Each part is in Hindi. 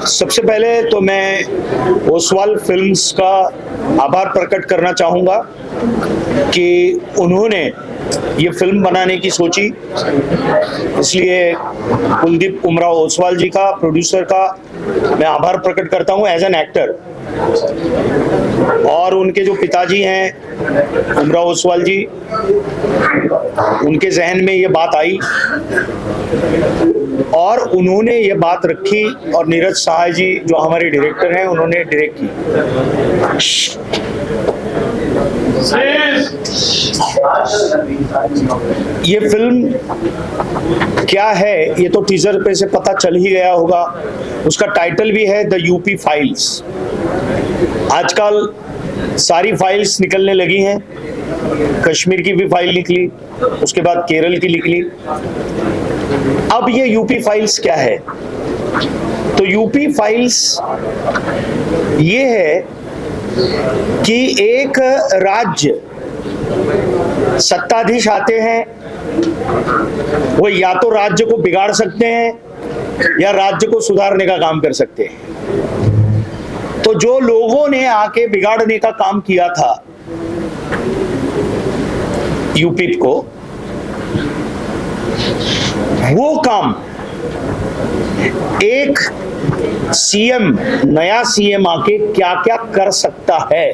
सबसे पहले तो मैं ओसवाल फिल्म्स का आभार प्रकट करना चाहूँगा कि उन्होंने ये फिल्म बनाने की सोची, इसलिए कुलदीप उमराव ओसवाल जी का, प्रोड्यूसर का मैं आभार प्रकट करता हूँ एज एन एक्टर। और उनके जो पिताजी हैं उमराव ओसवाल जी, उनके जहन में ये बात आई और उन्होंने ये बात रखी और नीरज सहाय जी जो हमारे डायरेक्टर हैं उन्होंने डायरेक्ट की। ये फिल्म क्या है ये तो टीजर पे से पता चल ही गया होगा। उसका टाइटल भी है द यूपी फाइल्स। आजकल सारी फाइल्स निकलने लगी हैं, कश्मीर की भी फाइल निकली, उसके बाद केरल की निकली। अब ये यूपी फाइल्स क्या है? तो यूपी फाइल्स ये है कि एक राज्य सत्ताधीश आते हैं, वो या तो राज्य को बिगाड़ सकते हैं या राज्य को सुधारने का काम कर सकते हैं। तो जो लोगों ने आके बिगाड़ने का काम किया था यूपी को, वो काम एक सीएम, नया सीएम आके क्या क्या कर सकता है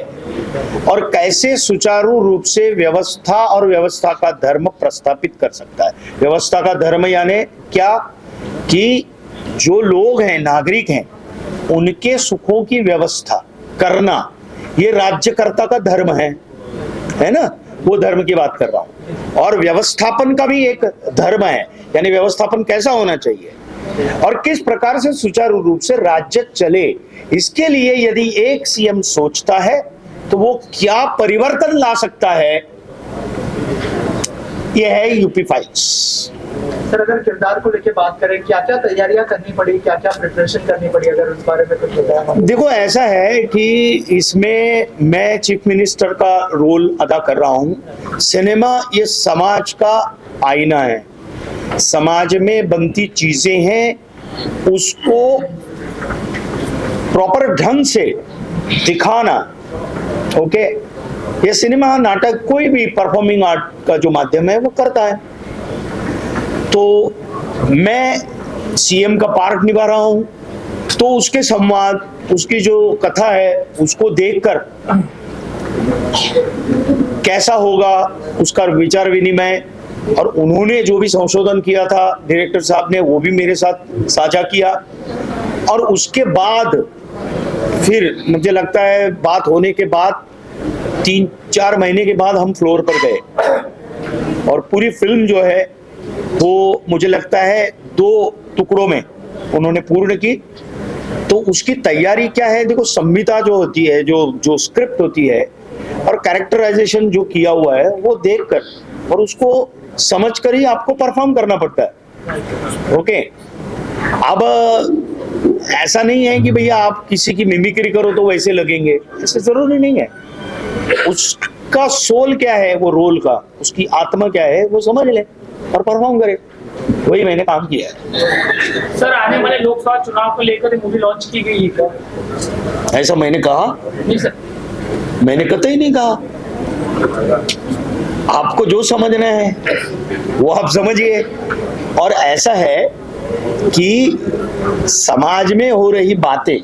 और कैसे सुचारू रूप से व्यवस्था और व्यवस्था का धर्म प्रस्थापित कर सकता है। व्यवस्था का धर्म यानी क्या कि जो लोग हैं, नागरिक हैं, उनके सुखों की व्यवस्था करना ये राज्यकर्ता का धर्म है ना? वो धर्म की बात कर रहा हूं। और व्यवस्थापन का भी एक धर्म है, यानी व्यवस्थापन कैसा होना चाहिए और किस प्रकार से सुचारू रूप से राज्य चले। इसके लिए यदि एक सीएम सोचता है तो वो क्या परिवर्तन ला सकता है, यह है यूपी फाइल्स। सर, अगर किरदार को लेके बात करें, क्या क्या तैयारियां करनी पड़ी, क्या क्या प्रिपरेशन करनी पड़ी, अगर उस बारे में कुछ बताया। देखो, ऐसा है कि इसमें मैं चीफ मिनिस्टर का रोल अदा कर रहा हूं। सिनेमा ये समाज का आईना है, समाज में बनती चीजें हैं, उसको प्रॉपर ढंग से दिखाना। ओके, ये सिनेमा, नाटक, कोई भी परफॉर्मिंग आर्ट का जो माध्यम है वो करता है। तो मैं सीएम का पार्ट निभा रहा हूं, तो उसके संवाद, उसकी जो कथा है उसको देखकर कैसा होगा उसका विचार विनिमय, और उन्होंने जो भी संशोधन किया था डायरेक्टर साहब ने वो भी मेरे साथ साझा किया। और उसके बाद फिर मुझे लगता है बात होने के बाद 3-4 महीने के बाद हम फ्लोर पर गए और पूरी फिल्म जो है वो मुझे लगता है 2 टुकड़ों में उन्होंने पूर्ण की। तो उसकी तैयारी क्या है? देखो, संहिता जो होती है, जो स्क्रिप्ट होती है और कैरेक्टराइजेशन जो किया हुआ है वो देखकर और उसको समझकर ही आपको परफॉर्म करना पड़ता है। ओके, अब ऐसा नहीं है कि भैया आप किसी की मिमिक्री करो तो वैसे लगेंगे, ऐसे जरूरी नहीं है। उसका सोल क्या है, वो रोल का, उसकी आत्मा क्या है वो समझ ले और परफॉर्म करे। वही मैंने काम किया है। सर, आने वाले लोकसभा चुनाव को लेकर मूवी लॉन्च की गई है क्या? ऐसा मैंने कहा? नहीं सर, मैंने कतई नहीं कहा। आपको जो समझना है वो आप समझिए। और ऐसा है कि समाज में हो रही बातें,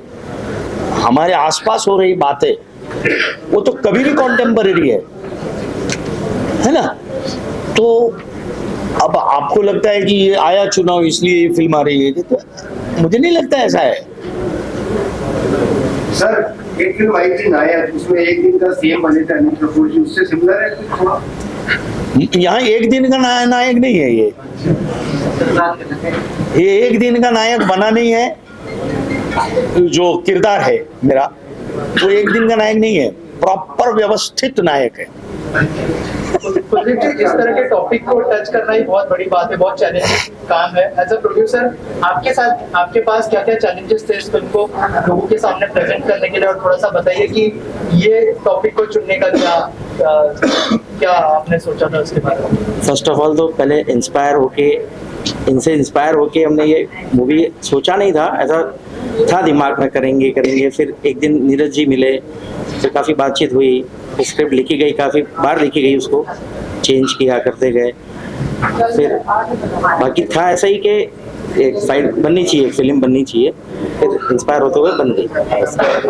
हमारे आसपास हो रही बातें, वो तो कभी भी कॉन्टेम्पररी है ना? तो अब आपको लगता है कि ये आया चुनाव इसलिए ये फिल्म आ रही है, तो मुझे नहीं लगता ऐसा है। सर, एक फिल्म आई थी नायक, उसमें एक दिन का सीएम बने थे अनिल कपूर जी, उससे सिमिलर है थोड़ा? यहाँ एक दिन का नायक नहीं है ये एक दिन का नायक बना नहीं है। जो किरदार है मेरा वो एक दिन का नायक नहीं है, प्रॉपर व्यवस्थित नायक है। इस तरह के टॉपिक को टच करना ही बहुत बड़ी बात है, बहुत चैलेंजिंग काम है। एज अ प्रोड्यूसर आपके पास क्या क्या चैलेंजेस थे इस फिल्म को लोगों के सामने प्रेजेंट करने के लिए, और थोड़ा सा बताइए कि ये टॉपिक को चुनने का क्या आपने सोचा था उसके बारे में? फर्स्ट ऑफ ऑल तो पहले इनसे इंस्पायर होके हमने ये मूवी सोचा नहीं था, ऐसा था दिमाग में करेंगे करेंगे। फिर एक दिन नीरज जी मिले, फिर काफ़ी बातचीत हुई, स्क्रिप्ट लिखी गई, काफ़ी बार लिखी गई, उसको चेंज किया करते गए। फिर बाकी था ऐसा ही कि एक फाइट बननी चाहिए, एक फिल्म बननी चाहिए, फिर इंस्पायर होते हुए बन गई।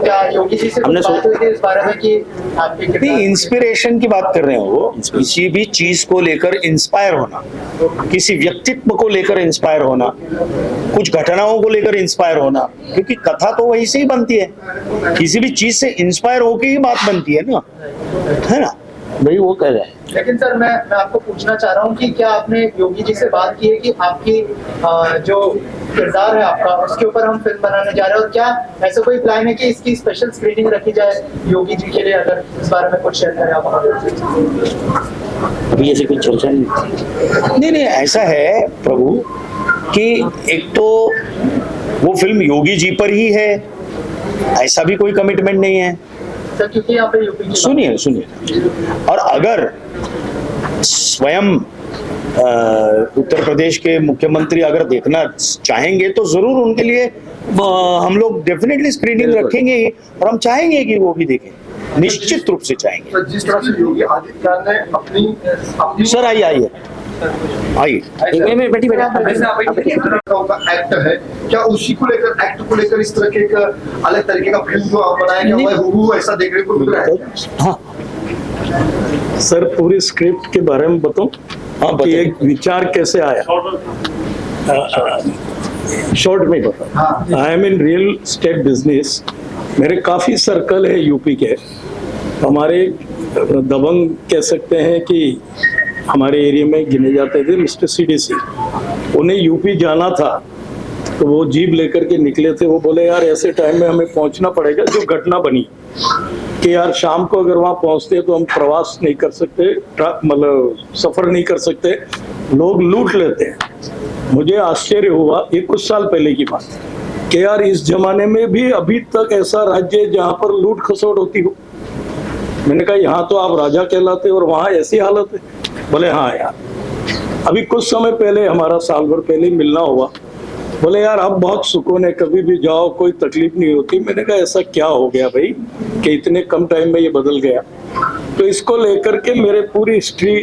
क्या योगी जी से हमने कुछ बात हुई थी इस बारे में कि आपके नहीं, किरदार- इंस्पिरेशन की बात कर रहे हो वो, किसी भी चीज को लेकर इंस्पायर होना, किसी व्यक्तित्व को लेकर इंस्पायर होना, कुछ घटनाओं को लेकर इंस्पायर होना, क्योंकि कथा तो वही से ही बनती है, किसी भी चीज से इंस्पायर होके ही बात बनती है ना, है ना, भाई वो कह रहे हैं। लेकिन सर मैं आपको पूछना चाह रहा हूँ कि क्या आपने योगी जी से बात की है कि आपकी जो किरदार है आपका, उसके ऊपर हम फिल्म बनाने जा रहे हैं, और क्या ऐसा कोई प्लान है कि इसकी स्पेशल स्क्रीनिंग रखी जाए योगी जी के लिए? अगर इस बारे में कुछ शेयर करें आप। अभी ऐसी कुछ चर्चा नहीं। नहीं, ऐसा है प्रभु कि एक तो वो फिल्म योगी जी पर ही है, ऐसा भी कोई कमिटमेंट नहीं है। सर क्योंकि यहाँ पे यूपी की सुनिए, और अगर स्वयं उत्तर प्रदेश के मुख्यमंत्री अगर देखना चाहेंगे तो जरूर उनके लिए हम लोग डेफिनेटली स्क्रीनिंग रखेंगे ही, और हम चाहेंगे कि वो भी देखें, निश्चित रूप से चाहेंगे। तो जिस तरह से योगी आदित्यनाथ ने अपनी सर आइए एक बैठी का एक्ट है, क्या उसी को लेकर एक्ट को लेकर इस तरह के एक अलग तरीके का फिल्म जो आप बनाए, क्या मैं हूबहू ऐसा देखने को मिल रहा है? हाँ सर पूरी स्क्रिप्ट के बारे में बताऊं हाँ, कि बताइए। एक विचार कैसे आया, शॉर्ट में बता। हाँ। I am in real estate business, मेरे काफी सर्कल है यूपी के, हमारे दबंग कह सकते हैं कि हमारे एरिया में गिने जाते थे मिस्टर सीडीसी, उन्हें यूपी जाना था तो वो जीप लेकर के निकले थे। वो बोले यार ऐसे टाइम में हमें पहुंचना पड़ेगा, जो घटना बनी कि यार शाम को अगर वहां पहुंचते तो हम प्रवास नहीं कर सकते, मतलब सफर नहीं कर सकते, लोग लूट लेते हैं। मुझे आश्चर्य हुआ, ये कुछ साल पहले की बात कि यार इस जमाने में भी अभी तक ऐसा राज्य है जहां पर लूट खसोट होती हो। मैंने कहा यहाँ तो आप राजा कहलाते और वहां ऐसी हालत है। बोले हाँ यार, अभी कुछ समय पहले हमारा साल भर पहले मिलना हुआ, बोले यार अब बहुत सुकून है, कभी भी जाओ कोई तकलीफ नहीं होती। मैंने कहा ऐसा क्या हो गया भाई कि इतने कम टाइम में ये बदल गया? तो इसको लेकर के मेरे पूरी हिस्ट्री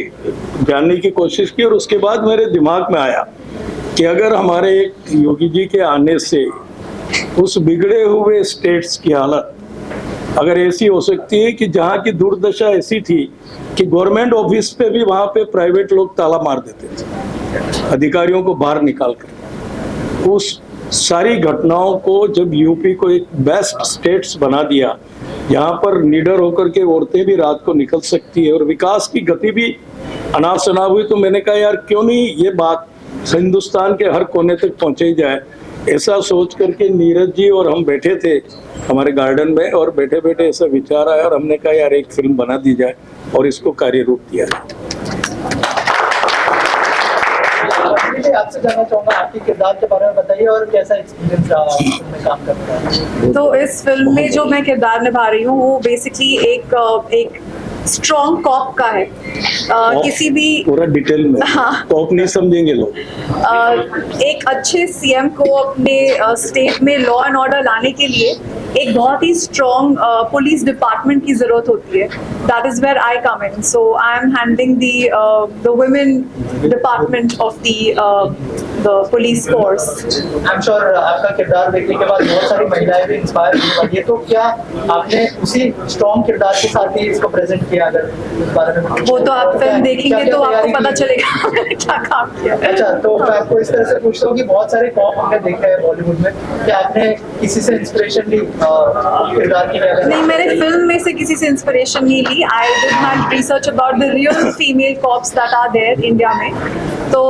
जानने की कोशिश की, और उसके बाद मेरे दिमाग में आया कि अगर हमारे एक योगी जी के आने से उस बिगड़े हुए स्टेट्स की हालत अगर ऐसी हो सकती है कि जहाँ की दुर्दशा ऐसी थी कि गवर्नमेंट ऑफिस पे भी वहाँ पे प्राइवेट लोग ताला मार देते थे अधिकारियों को बाहर निकाल कर, उस सारी घटनाओं को जब यूपी को एक बेस्ट स्टेट्स बना दिया जहाँ पर निडर होकर के औरतें भी रात को निकल सकती है और विकास की गति भी अनाप शनाप हुई, तो मैंने कहा यार क्यों नहीं ये बात हिंदुस्तान के हर कोने तक पहुंचाई जाए। ऐसा सोच करके नीरज जी और हम बैठे थे हमारे गार्डन में, और बैठे बैठे ऐसा विचार आया और हमने कहा यार एक फिल्म बना दी जाए और इसको कार्य रूप दिया जाए। आपसे जानना चाहूंगा आपके किरदार के बारे में बताइए, और कैसा एक्सपीरियंस रहा आपको काम करने का? तो इस फिल्म में जो मैं किरदार निभा रही हूँ वो बेसिकली एक स्ट्रॉन्ग कॉप का है। किसी भी पूरा डिटेल में हाँ। कॉप नहीं समझेंगे लोग। एक अच्छे सीएम को अपने स्टेट में लॉ एंड ऑर्डर लाने के लिए एक बहुत ही स्ट्रॉन्ग पुलिस डिपार्टमेंट की जरूरत होती है। That is where I come in. So I am handling the women department of the police force. I am sure आपका किरदार देखने के बाद बहुत सारी महिलाएं भी इंस्पायर होने वाली है, तो क्या आपने उसी स्ट्रॉन्ग किरदार के साथ ही इसको प्रेजेंट किया? अगर इस बारे में वो तो आप फिल्म देखेंगे क्या-क्या तो आपको तैयारी पता की? चलेगा मैंने क्या काम किया। अच्छा, तो मैं आपको इस तरह से पूछता हूँ कि बहुत सारे कॉप हमने देखे हैं बॉलीवुड में, क्या आपने किसी से इंस्पिरेशन ली किरदार की वजह से? नहीं, मैंने फिल्म में से किसी से इंस्पिरेशन नहीं ली। I did my research about the real female cops that are there India में, तो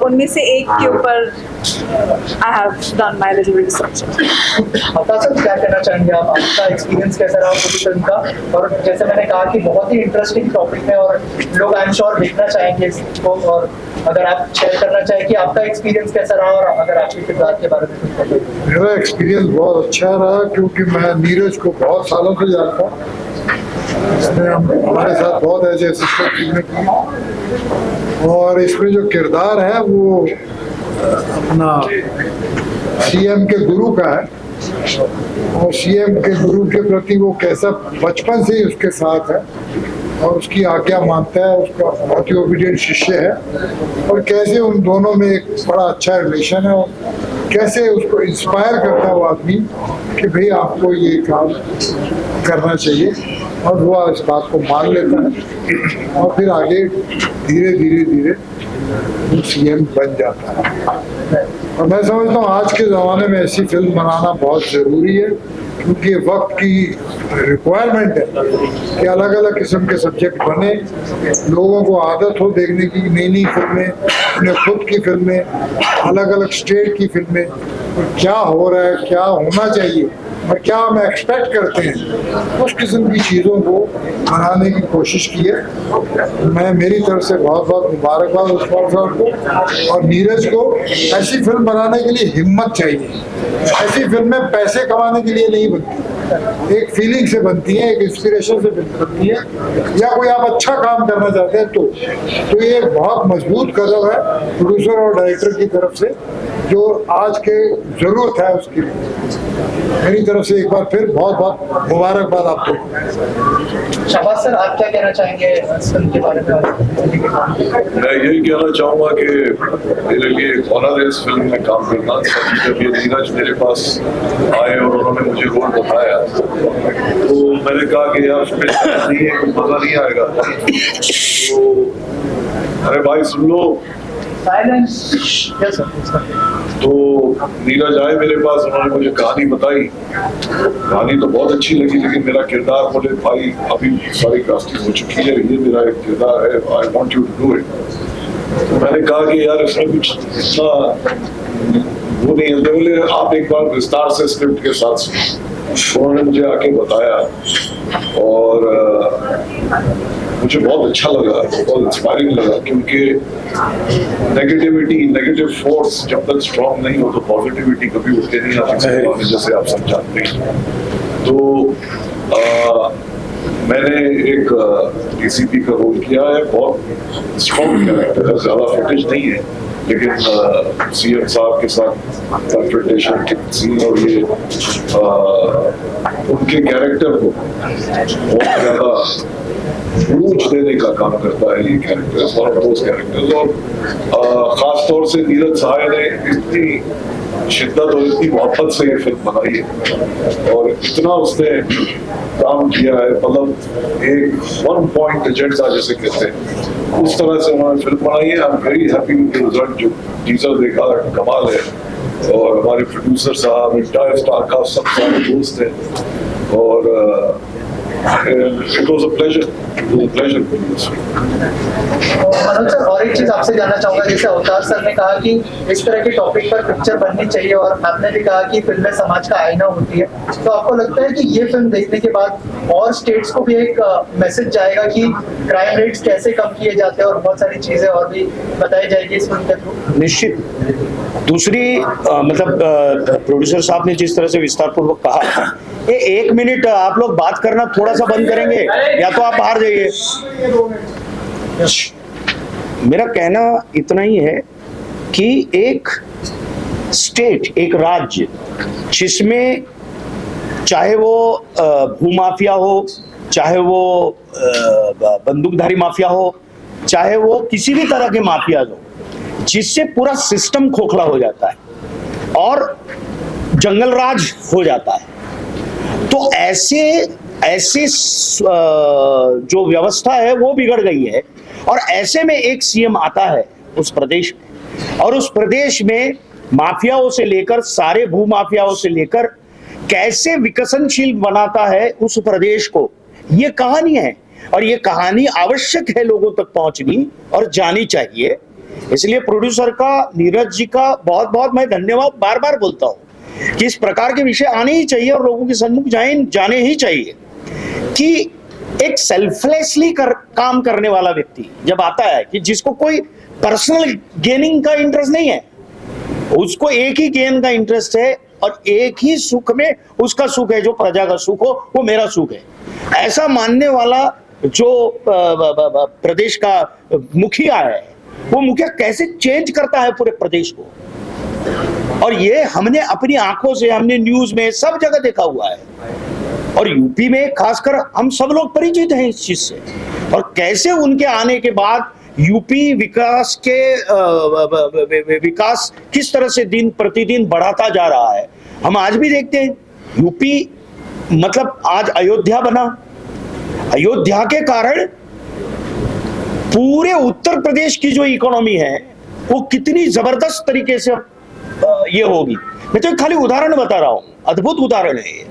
उनमें से एक के ऊपर I have done my little research. आपका सर क्या कहना चाहेंगे आप? आपका एक्सपीरियंस कैसा रहा पूरी फिल्म का? और जैसे मैंने कहा कि बहुत ही इंटरेस्टिंग टॉपिक है और लोग आई एम श्योर देखना चाहेंगे इसको, और अगर आप शेयर करना चाहें कि आपका एक्सपीरियंस कैसा रहा और अगर आपके किरदार के बारे में कुछ बताइए। मेरा एक्सपीरियंस बहुत अच्छा रहा क्योंकि मैं नीरज को बहुत सालों से जानता हूँ। इसने हमारे साथ बहुत ऐसे असिस्टेंट फिल्में की, और इसमें जो किरदार है वो अपना सीएम के गुरु का है, और सीएम के गुरु के प्रति वो कैसा बचपन से ही उसके साथ है और उसकी आज्ञा मानता है, उसका बहुत ही ओबीडियंट शिष्य है, और कैसे उन दोनों में एक बड़ा अच्छा रिलेशन है और कैसे उसको इंस्पायर करता है वो आदमी कि भाई आपको ये काम करना चाहिए, और वो इस बात को मान लेता है और फिर आगे धीरे धीरे धीरे वो सीएम बन जाता है। और मैं समझता हूँ आज के ज़माने में ऐसी फिल्म बनाना बहुत ज़रूरी है, क्योंकि वक्त की रिक्वायरमेंट है कि अलग अलग किस्म के सब्जेक्ट बने, लोगों को आदत हो देखने की नई नई फिल्में, अपने खुद की फिल्में, अलग अलग स्टेट की फिल्में, क्या हो रहा है, क्या होना चाहिए और क्या हम एक्सपेक्ट करते हैं, उस किस्म की चीज़ों को बनाने की कोशिश की है। मैं मेरी तरफ से बहुत बहुत मुबारकबाद उस्मान साहब को और नीरज को। ऐसी फिल्म बनाने के लिए हिम्मत चाहिए, ऐसी फिल्में पैसे कमाने के लिए नहीं बनती, एक फीलिंग से बनती है, एक इंस्पिरेशन से बनती है, या कोई आप अच्छा काम करना चाहते हैं तो ये एक बहुत मजबूत कदम है प्रोड्यूसर और डायरेक्टर की तरफ से, जो आज के जरूरत है उसके लिए। मेरी तरफ से एक बार फिर बहुत बहुत मुबारकबाद आपको। शहबाज सर, आप क्या कहना चाहेंगे इस फिल्म के बारे में? मैं यही कहना चाहूँगा कि मेरे लिए एक ऑनर है इस फिल्म में काम करना। जब ये नीरज मेरे पास आए और उन्होंने मुझे रोल बताया तो मैंने कहा कि यार फिल्म नहीं है, मजा नहीं आएगा। तो अरे भाई सुन लो, तो नीरज आए मेरे पास, उन्होंने मुझे कहानी बताई। कहानी तो बहुत अच्छी लगी, लेकिन मेरा किरदार, बोले भाई अभी सारी कास्टिंग हो चुकी है, ये मेरा एक किरदार है, I want you to do it. तो मैंने कहा कि यार इसमें कुछ इतना वो नहीं है। बोले आप एक बार विस्तार से स्क्रिप्ट के साथ सुनो। उन्होंने मुझे आके बताया और मुझे बहुत अच्छा लगा, बहुत इंस्पायरिंग लगा, क्योंकि नेगेटिव फोर्स जब तक स्ट्रॉन्ग नहीं हो तो पॉजिटिविटी कभी उठते नहीं आ सकती, जैसे आप सब जानते हैं। तो मैंने एक डीसीपी का रोल किया है, बहुत स्ट्रॉन्ग कैरेक्टर है, ज्यादा फुटेज नहीं है, लेकिन सीएम साहब के साथ कन्फ्रंटेशन सीन और ये उनके कैरेक्टर को बहुत ज्यादा रूच देने का काम करता है ये character, one of those characters. और खास तौर से नीरज साहब ने इतनी शिद्दत और इतनी मोहब्बत से ये फिल्म बनाई है और इतना उसने काम किया है, मतलब एक वन पॉइंट एजेंडा जिसे कहते हैं, उस तरह से उन्होंने फिल्म बनाई है। I am very happy with the result. जो टीजर देखा कमाल है, और हमारे प्रोड्यूसर साहब, एंटायर स्टार का सब सारे दोस्त हैं, और it was a pleasure Manoj sir, और एक चीज आपसे जानना चाहूंगा, जैसे अवतार सर ने कहा कि इस तरह के टॉपिक पर पिक्चर बननी चाहिए, और आपने भी कहा कि फिल्में समाज का आईना होती है, तो आपको लगता है कि ये फिल्म देखने के बाद और स्टेट्स को भी एक मैसेज जाएगा कि क्राइम रेट्स कैसे कम किए जाते हैं, और बहुत सारी चीजें और भी बताई जाएगी इस फिल्म के थ्रू? निश्चित। दूसरी मतलब प्रोड्यूसर साहब ने जिस तरह से विस्तार पूर्वक कहा, ये 1 मिनट आप लोग बात करना थोड़ा सा बंद करेंगे या तो आप बाहर जाइए। मेरा कहना इतना ही है कि एक स्टेट, एक राज्य जिसमें चाहे वो भूमाफिया हो, चाहे वो बंदूकधारी माफिया हो, चाहे वो किसी भी तरह के माफिया हो, जिससे पूरा सिस्टम खोखला हो जाता है और जंगल राज हो जाता है, तो ऐसे जो व्यवस्था है वो बिगड़ गई है। और ऐसे में एक सीएम आता है उस प्रदेश में, और उस प्रदेश में माफियाओं से लेकर, सारे भूमाफियाओं से लेकर कैसे विकसनशील बनाता है उस प्रदेश को, ये कहानी है। और ये कहानी आवश्यक है लोगों तक पहुंचनी और जानी चाहिए। इसलिए प्रोड्यूसर का, नीरज जी का बहुत बहुत मैं धन्यवाद बार बार बोलता हूं कि इस प्रकार के विषय आने ही चाहिए और लोगों के सम्मुख जाने ही चाहिए कि एक सेल्फलेसली काम करने वाला व्यक्ति जब आता है, कि जिसको कोई पर्सनल गेनिंग का इंटरेस्ट नहीं है, उसको एक ही गेन का इंटरेस्ट है और एक ही सुख में उसका सुख है, जो प्रजा का सुख हो वो मेरा सुख है, ऐसा मानने वाला जो प्रदेश का मुखिया है, वो मुखिया कैसे चेंज करता है पूरे प्रदेश को। और ये हमने अपनी आंखों से, हमने न्यूज में सब जगह देखा हुआ है, और यूपी में खासकर हम सब लोग परिचित हैं इस चीज से। और कैसे उनके आने के बाद यूपी विकास किस तरह से दिन प्रतिदिन बढ़ाता जा रहा है, हम आज भी देखते हैं। यूपी मतलब आज अयोध्या बना, अयोध्या के कारण पूरे उत्तर प्रदेश की जो इकोनॉमी है वो कितनी जबरदस्त तरीके से ये होगी। मैं तो खाली उदाहरण बता रहा हूं, अद्भुत उदाहरण है ये।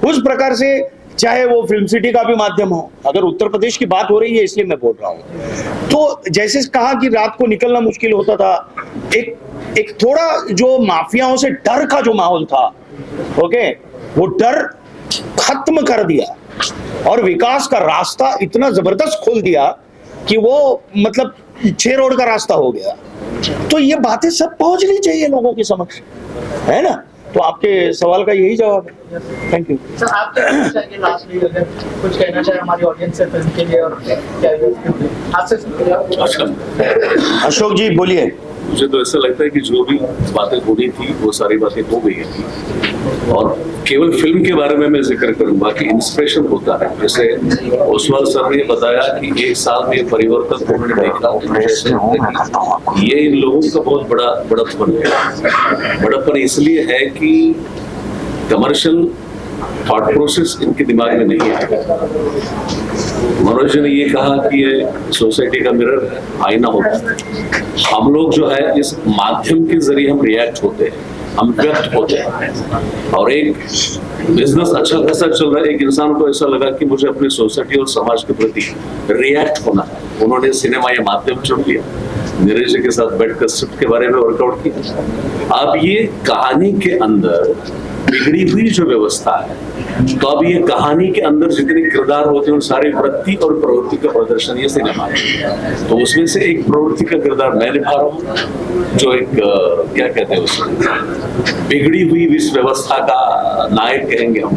उस प्रकार से चाहे वो फिल्म सिटी का भी माध्यम हो, अगर उत्तर प्रदेश की बात हो रही है इसलिए मैं बोल रहा हूं। तो जैसे कहा कि रात को निकलना मुश्किल होता था, एक थोड़ा जो माफियाओं से डर का जो माहौल था, ओके, वो डर खत्म कर दिया और विकास का रास्ता इतना जबरदस्त खोल दिया कि वो मतलब 6 रोड का रास्ता हो गया। तो ये बातें सब पहुंचनी चाहिए लोगों के समक्ष, है ना। तो आपके सवाल का यही जवाब है। Thank you sir. आप क्या कहना चाहेंगे लास्टली, अगर कुछ कहना चाहे हमारी ऑडियंस से फिल्म के लिए, और क्या आपसे अशोक जी बोलिए। मुझे तो ऐसा लगता है कि जो भी बातें होनी थी वो सारी बातें हो गई थी, और केवल फिल्म के बारे में मैं जिक्र करूंगा कि इंस्पिरेशन होता है। जैसे ओसवाल सर ने बताया कि 1 साल में परिवर्तन उन्होंने देखा, ये इन लोगों का बहुत बड़ा बड़प्पन है। बड़प्पन इसलिए है कि कमर्शियल थॉट प्रोसेस इनके दिमाग में नहीं है। मनोज जी ने ये कहा कि ये सोसाइटी का मिरर है, आईना होता है। हम लोग जो है इस माध्यम के जरिए हम रिएक्ट होते हैं, हम व्यक्त होते हैं। और एक बिजनेस अच्छा खासा चल रहा है, एक इंसान को ऐसा लगा कि मुझे अपनी सोसाइटी और समाज के प्रति रिएक्ट होना है। उन्होंने सिनेमा ये माध्यम चुन लिया, नीरज जी के साथ बैठकर स्क्रिप्ट के बारे में वर्कआउट किया। अब ये कहानी के अंदर बिगड़ी हुई जो व्यवस्था है, तो अब ये कहानी के अंदर जितने किरदार होते हैं उन सारी वृत्ति और प्रवृत्ति का प्रदर्शन ये सिनेमा है। तो उसमें से एक प्रवृत्ति का किरदार मैं निभा रहा हूँ, जो एक क्या कहते हैं उसमें बिगड़ी हुई इस व्यवस्था का नायक कहेंगे हम।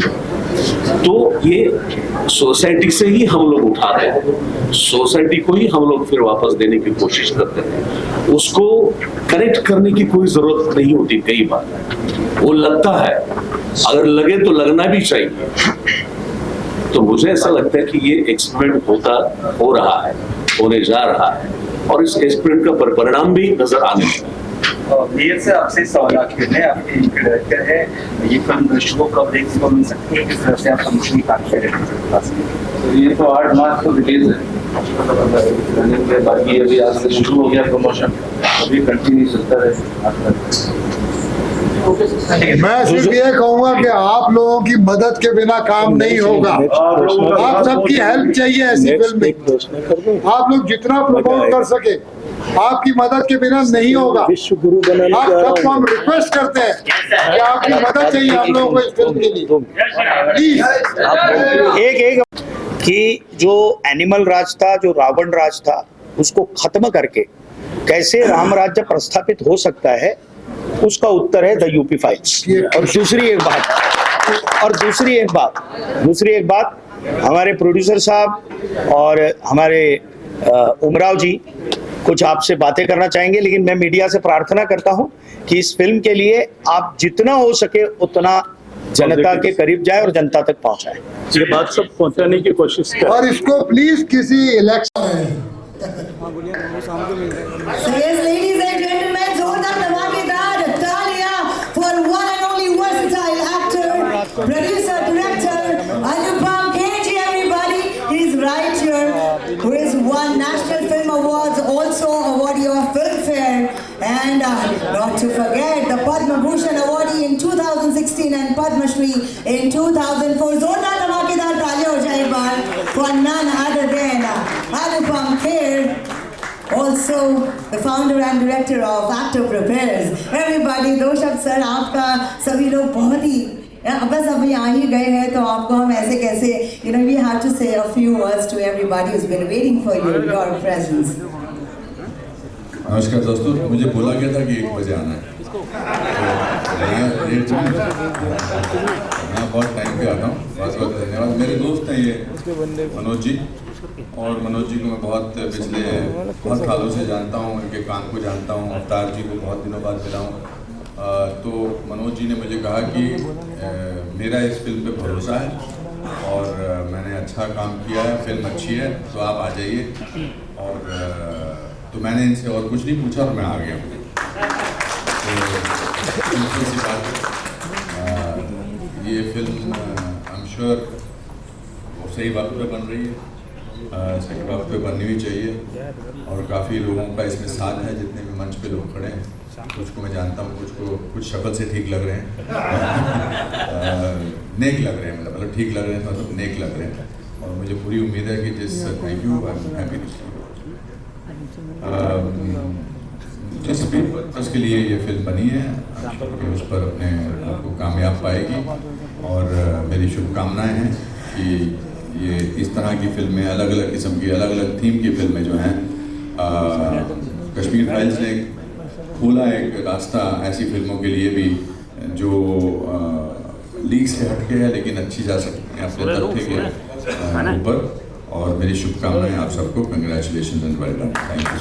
तो ये सोसाइटी से ही हम लोग उठाते हैं, सोसाइटी को ही हम लोग फिर वापस देने की कोशिश करते हैं। उसको करेक्ट करने की कोई जरूरत नहीं होती। कई बार वो लगता है, अगर लगे तो लगना भी चाहिए। तो मुझे ऐसा लगता है कि ये एक्सपेरिमेंट हो रहा है, होने जा रहा है, और इस एक्सपेरिमेंट का परिणाम भी नजर आने लगा। वीर से आपसे सवाल करने, आपके डायरेक्टर है, ये फिल्म शो कब देखने को मिल सकती है, किस तरह से आप प्रमोशन तो ये तो 8 मार्च को रिलीज है, बाकी अभी आज से शुरू हो गया प्रमोशन, अभी कंटिन्यू चलता है। मैं सिर्फ ये कहूंगा कि आप लोगों की मदद के बिना काम नहीं होगा। आप सबकी हेल्प चाहिए ऐसी फिल्म में। आप लोग जितना प्रमोट कर सके, आपकी मदद के बिना नहीं होगा। विश्व गुरु बनाने आप सबको हम रिक्वेस्ट करते हैं कि आपकी मदद चाहिए हम लोगों को इस फिल्म के लिए, प्लीज। एक कि जो एनिमल राज था, जो रावण राज था, उसको खत्म करके कैसे राम राज्य प्रस्थापित हो सकता है, उसका उत्तर है द यूपी फाइल्स। और दूसरी एक बात हमारे प्रोड्यूसर साहब और हमारे उमराव जी कुछ आपसे बातें करना चाहेंगे, लेकिन मैं मीडिया से प्रार्थना करता हूं कि इस फिल्म के लिए आप जितना हो सके उतना जनता के करीब जाए और जनता तक पहुंचाए। ये बात सब पहुंचाने की कोशिश करें। और इसको प्लीज किसी election producer, director, Anupam Kheji, everybody. He's right here, who has won National Film Awards, also awardee of Filmfare, and not to forget the Padma Bhushan awardee in 2016 and Padma Shri in 2004. Zordar dhamakedar taaliyan ho jaye baar for none other than Anupam Kher. Also, the founder and director of Actor Prepares. Everybody, दो शब्द सर आपका, सभी लोग बहुत ही बस अभी आ ही गए हैं, तो आपको हम ऐसे कैसे, you know, we have to say a few words to everybody who's been waiting for your presence. नमस्कार दोस्तों, मुझे बोला गया था कि 1 बजे आना है, मैं बहुत टाइम पे आता हूँ। बहुत धन्यवाद। मेरे दोस्त हैं ये मनोज जी, और मनोज जी को मैं बहुत सालों से जानता हूँ, उनके काम को जानता हूँ। अवतार जी को बहुत दिनों बाद मिला हूँ, तो मनोज जी ने मुझे कहा कि मेरा इस फिल्म पे भरोसा है और मैंने अच्छा काम किया है, फिल्म अच्छी है, तो आप आ जाइए। और तो मैंने इनसे और कुछ नहीं पूछा और मैं आ गया। तो सिंपल सी बात है, ये फिल्म आई एम श्योर वो सही वक्त पे बन रही है, सही वक्त पे बननी भी चाहिए। और काफ़ी लोगों का इसमें साथ है, जितने भी मंच पे लोग खड़े हैं, कुछ को मैं जानता हूँ, कुछ शक्ल से ठीक लग रहे हैं, नेक लग रहे हैं, मतलब ठीक लग रहे हैं, मतलब नेक लग रहे हैं। और मुझे पूरी उम्मीद है कि thank you, I am happy to see you. जिस भी पर्पज़ के लिए ये फिल्म बनी है, उस पर अपने आपको कामयाब पाएगी। और मेरी शुभकामनाएं हैं कि ये इस तरह की फिल्में, अलग अलग किस्म की, अलग अलग थीम की फिल्में जो हैं, कश्मीर फाइल्स ने खोला एक रास्ता ऐसी फिल्मों के लिए भी जो लीग से हटके है लेकिन अच्छी जा सकती हैं अपने तथ्य के ऊपर। और मेरी शुभकामनाएं आप सबको, congratulation and well done, thank you.